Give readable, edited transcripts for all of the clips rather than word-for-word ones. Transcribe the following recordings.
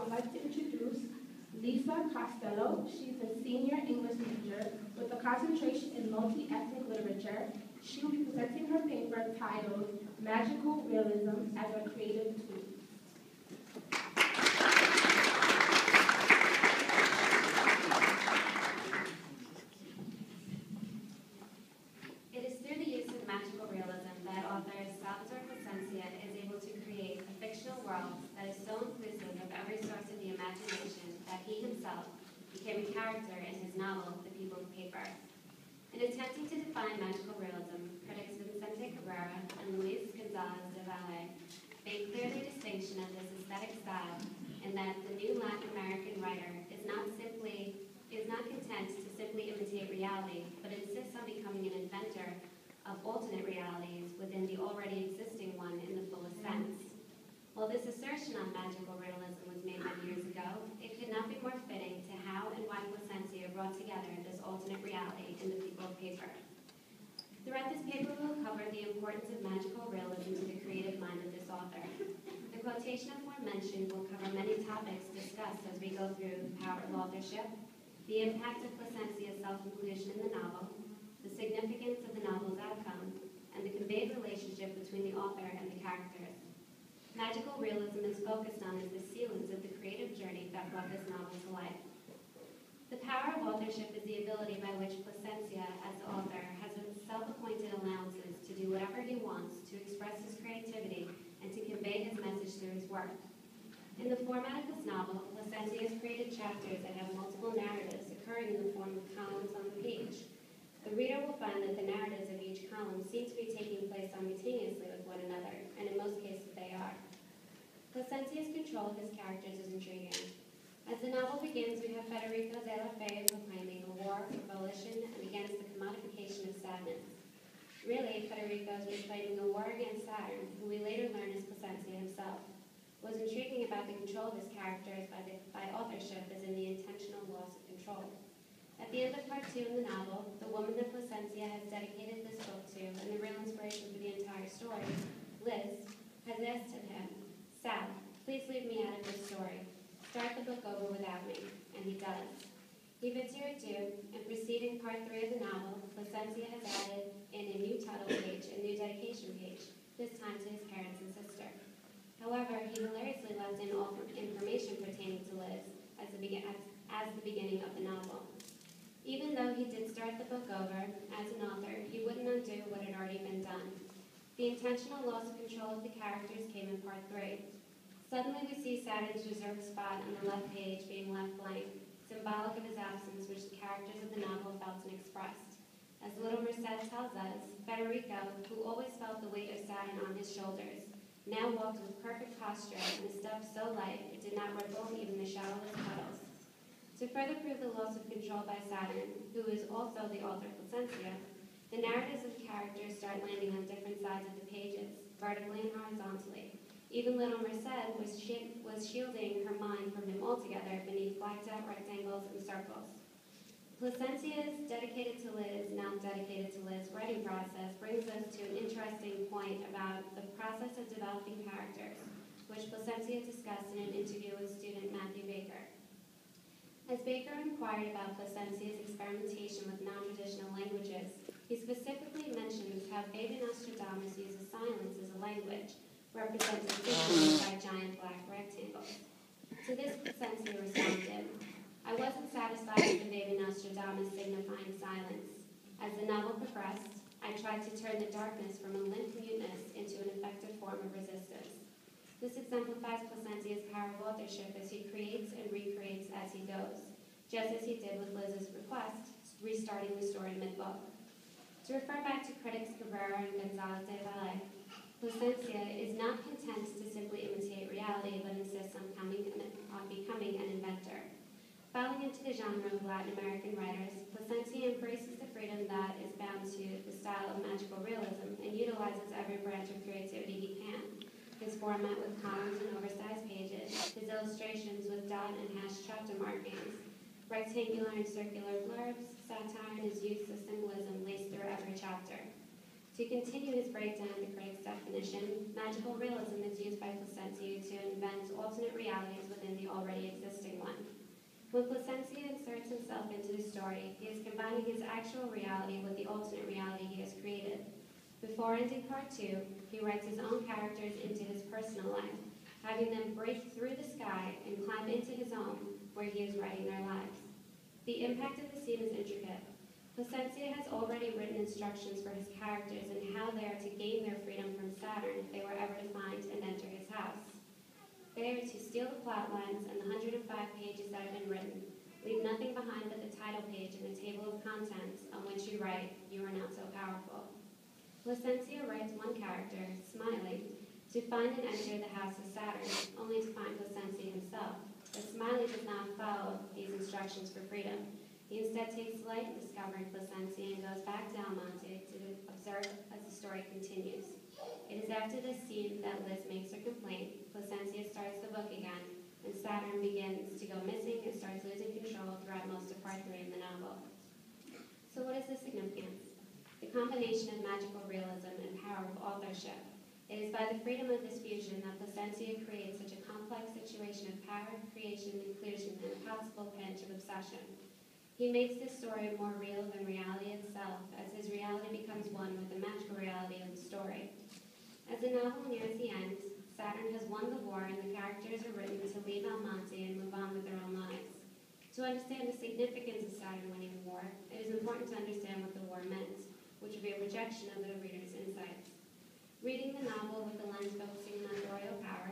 would like to introduce Lisa Costello. She's a senior English major with a concentration in multi-ethnic literature. She will be presenting her paper titled Magical Realism as a Creative Tool. It is through the use of magical realism that author Salvatore Plasencia is able to create a fictional world that is so inclusive of every source of the imagination that he himself became a character in his novel, The People's Paper. In attempting to define magical realism, critics Vicente Cabrera and Luis González de Valle made clear their distinction of this aesthetic style in that the new Latin American writer is not content to simply imitate reality, but insists on becoming an inventor of alternate realities within the already existing one in the fullest sense. While this assertion on magical realism was made many years ago, it could not be more fitting to how and why Plasencia brought together this alternate reality in The People's Paper. Throughout this paper, we will cover the importance of magical realism to the creative mind of this author. The quotation aforementioned will cover many topics discussed as we go through the power of authorship, the impact of Plasencia's self-inclusion in the novel, the significance of the novel's outcome, and the conveyed relationship between the author and the characters. Magical realism is focused on as the sealants of the creative journey that brought this novel to life. The power of authorship is the ability by which Plasencia, as the author, has self-appointed allowances to do whatever he wants to express his creativity and to convey his message through his work. In the format of this novel, Plasencia has created chapters that have multiple narratives occurring in the form of columns on the page. The reader will find that the narratives of each column seem to be taking place simultaneously with one another, and in most cases they are. Plasencia's control of his characters is intriguing. As the novel begins, we have Federico de la Fea proclaiming a war for volition and against the commodification of sadness. Really, Federico is proclaiming a war against Saturn, who we later learn is Plasencia himself. What was intriguing about the control of his characters by authorship is in the intentional loss of control. At the end of part 2 in the novel, the woman that Plasencia has dedicated this book to, and the real inspiration for the entire story, Liz, has asked of him, "Sal, please leave me out of this story. Start the book over without me," and he does. He bids you adieu, and preceding part 3 of the novel, Plasencia has added in a new title page, a new dedication page, this time to his parents and sister. However, he hilariously left in all information pertaining to Liz as the beginning of the novel. Even though he did start the book over, as an author, he wouldn't undo what had already been done. The intentional loss of control of the characters came in part 3. Suddenly we see Saturn's reserved spot on the left page being left blank, symbolic of his absence, which the characters of the novel felt and expressed. As Little Merced tells us, Federico, who always felt the weight of Saturn on his shoulders, now walked with perfect posture and a step so light it did not ripple even the shallowest puddles. To further prove the loss of control by Saturn, who is also the author of Plasencia, the narratives of characters start landing on different sides of the pages, vertically and horizontally. Even Little Merced was shielding her mind from him altogether beneath blacked-out rectangles and circles. Plasencia's Dedicated to Liz, now Dedicated to Liz writing process brings us to an interesting point about the process of developing characters, which Plasencia discussed in an interview with student Matthew Baker. As Baker inquired about Plasencia's experimentation with non-traditional languages, he specifically mentions how Baby Nostradamus uses silence as a language, represented visually by giant black rectangles. To this, Plasencia responded, "I wasn't satisfied with the Baby Nostradamus signifying silence. As the novel progressed, I tried to turn the darkness from a limp muteness into an effective form of resistance." This exemplifies Plasencia's power of authorship as he creates and recreates as he goes, just as he did with Liz's request, restarting the story mid-book. To refer back to critics Cabrera and González de Valle, Plasencia is not content to simply imitate reality, but insists on becoming an inventor. Falling into the genre of Latin American writers, Plasencia embraces the freedom that is bound to the style of magical realism and utilizes every branch of creativity he can. His format with columns and oversized pages, his illustrations with dot and hash chapter markings, rectangular and circular blurbs, satire, and his use of symbolism laced through every chapter. To continue his breakdown of the critic's definition, magical realism is used by Plasencia to invent alternate realities with in the already existing one. When Placencia inserts himself into the story, he is combining his actual reality with the alternate reality he has created. Before ending part 2, he writes his own characters into his personal life, having them break through the sky and climb into his own, where he is writing their lives. The impact of the scene is intricate. Placencia has already written instructions for his characters and how they are to gain their freedom from Saturn if they were ever to find and enter his house. They are to steal the plot lines and the 105 pages that have been written, leave nothing behind but the title page and the table of contents on which you write, "You are not so powerful." Placencia writes one character, Smiley, to find and enter the house of Saturn, only to find Placencia himself. But Smiley does not follow these instructions for freedom. He instead takes delight in discovering Placencia and goes back to Almonte to observe as the story continues. It is after this scene that Liz makes her complaint, Placencia starts the book again, and Saturn begins to go missing and starts losing control throughout most of part 3 of the novel. So what is the significance? The combination of magical realism and power of authorship. It is by the freedom of this fusion that Placencia creates such a complex situation of power, creation, inclusion, and a possible pinch of obsession. He makes this story more real than reality itself, as his reality becomes one with the magical reality of the story. As the novel nears the end, Saturn has won the war and the characters are written to leave Almonte and move on with their own lives. To understand the significance of Saturn winning the war, it is important to understand what the war meant, which would be a projection of the reader's insights. Reading the novel with the lens focusing on royal power,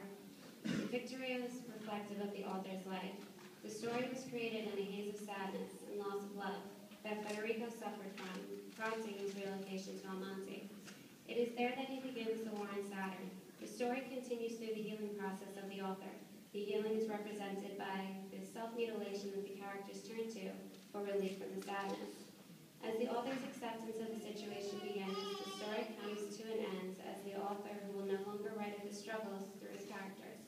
the victory is reflective of the author's life. The story was created in a haze of sadness and loss of love that Federico suffered from, prompting his relocation to Almonte. It is there that he begins the war on Saturn. The story continues through the healing process of the author. The healing is represented by the self-mutilation that the characters turn to for relief from the sadness. As the author's acceptance of the situation begins, the story comes to an end as the author will no longer write of his struggles through his characters.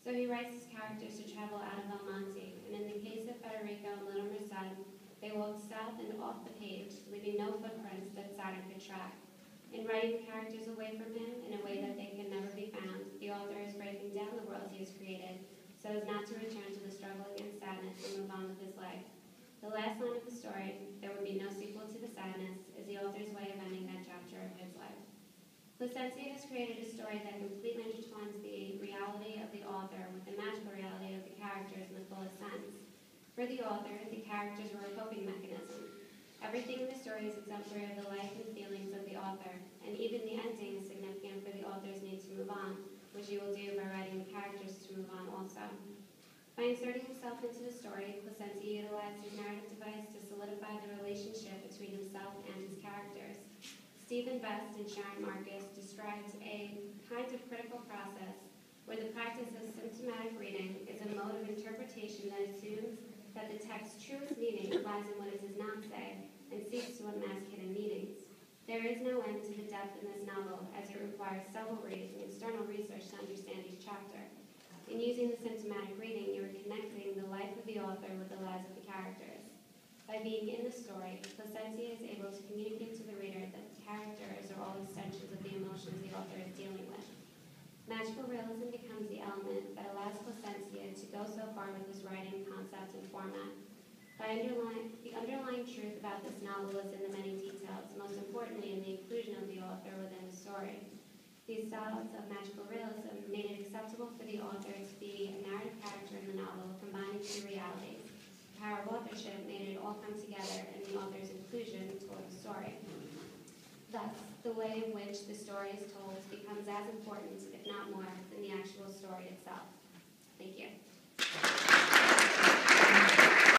So he writes his characters to travel out of Almonte, and in the case of Federico and Little Merced, they walk south and off the page, leaving no footprints that Saturn could track. In writing the characters away from him in a way that they can never be found, the author is breaking down the world he has created so as not to return to the struggle against sadness and move on with his life. The last line of the story, "There would be no sequel to the sadness," is the author's way of ending that chapter of his life. Placencia has created a story that completely intertwines the reality of the author with the magical reality of the characters in the fullest sense. For the author, the characters were a coping mechanism. Everything in the story is exemplary of the life and feelings of the author, and even the ending is significant for the author's need to move on, which he will do by writing the characters to move on also. By inserting himself into the story, Placencia utilized his narrative device to solidify the relationship between himself and his characters. Stephen Best and Sharon Marcus described a kind of critical process where the practice of symptomatic reading is a mode of interpretation that assumes that the text's truest meaning lies in what it does not say and seeks to unmask hidden meanings. There is no end to the depth in this novel, as it requires several reads and external research to understand each chapter. In using the symptomatic reading, you are connecting the life of the author with the lives of the characters. By being in the story, Placencia is able to communicate to the reader that the characters are all extensions of the emotions the author is dealing with. Magical realism becomes the element that allows Placencia to go so far with his writing, concept, and format. The underlying truth about this novel is in the many details, most importantly in the inclusion of the author within the story. These styles of magical realism made it acceptable for the author to be a narrative character in the novel, combining two realities. The power of authorship made it all come together in the author's inclusion toward the story. Thus, the way in which the story is told becomes as important, if not more, than the actual story itself. Thank you.